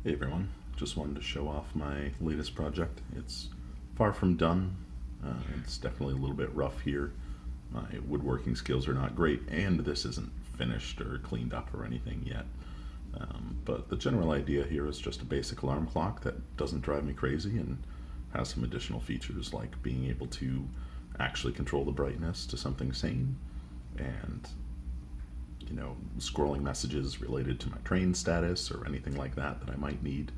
Hey everyone, just wanted to show off my latest project. It's far from done. It's definitely a little bit rough here. My woodworking skills are not great, and this isn't finished or cleaned up or anything yet. But the general idea here is just a basic alarm clock that doesn't drive me crazy and has some additional features like being able to actually control the brightness to something sane, and scrolling messages related to my train status or anything like that that I might need,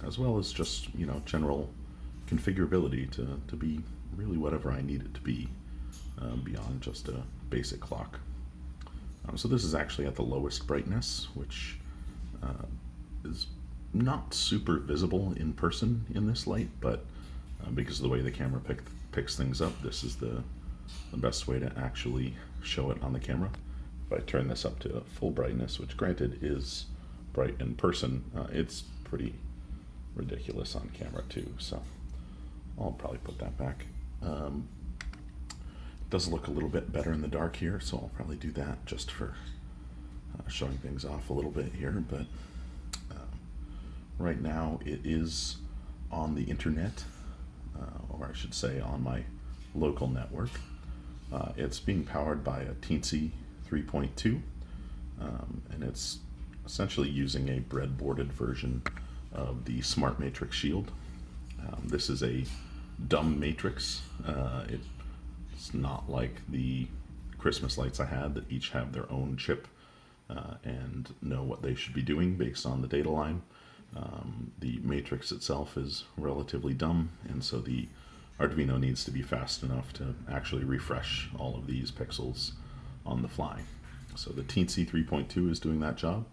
as well as just general configurability to be really whatever I need it to be, beyond just a basic clock. So this is actually at the lowest brightness, which is not super visible in person in this light, but because of the way the camera picks things up, this is the best way to actually show it on the camera. If I turn this up to full brightness, which granted is bright in person, it's pretty ridiculous on camera too, so I'll probably put that back. It does look a little bit better in the dark here, so I'll probably do that just for showing things off a little bit here, but right now it is on the internet, or I should say on my local network. It's being powered by a Teensy 3.2, and it's essentially using a breadboarded version of the Smart Matrix Shield. This is a dumb matrix. It's not like the Christmas lights I had that each have their own chip and know what they should be doing based on the data line. The matrix itself is relatively dumb, and so the Arduino needs to be fast enough to actually refresh all of these pixels on the fly. So the Teensy 3.2 is doing that job.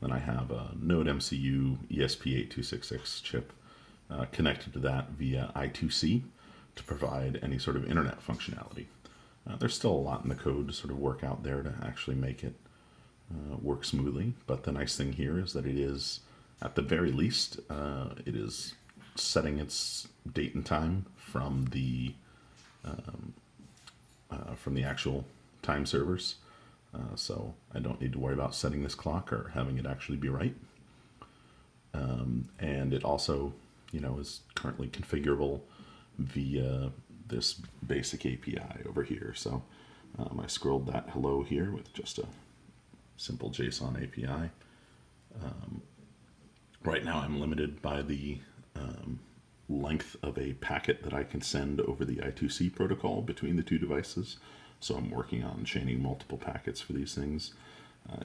Then I have a NodeMCU ESP8266 chip connected to that via I2C to provide any sort of internet functionality. There's still a lot in the code to sort of work out there to actually make it work smoothly, but the nice thing here is that it is, at the very least, it is setting its date and time from the actual time servers, so I don't need to worry about setting this clock or having it actually be right. And it also, is currently configurable via this basic API over here. So I scrolled that hello here with just a simple JSON API. Right now I'm limited by the length of a packet that I can send over the I2C protocol between the two devices. So I'm working on chaining multiple packets for these things.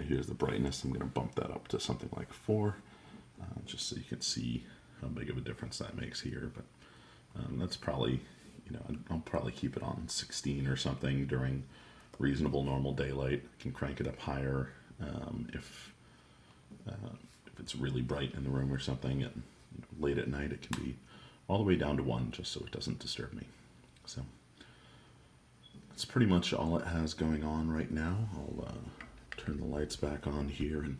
Here's the brightness. I'm going to bump that up to something like 4, just so you can see how big of a difference that makes here. But that's probably, I'll probably keep it on 16 or something during reasonable normal daylight. I can crank it up higher if it's really bright in the room or something, and late at night it can be all the way down to 1, just so it doesn't disturb me. So that's pretty much all it has going on right now. I'll turn the lights back on here and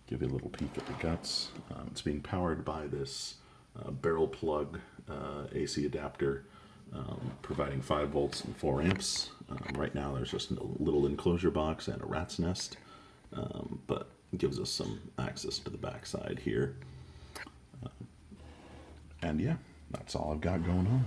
give you a little peek at the guts. It's being powered by this barrel plug AC adapter, providing 5 volts and 4 amps. Right now there's just a little enclosure box and a rat's nest, but it gives us some access to the back side here. And yeah, that's all I've got going on.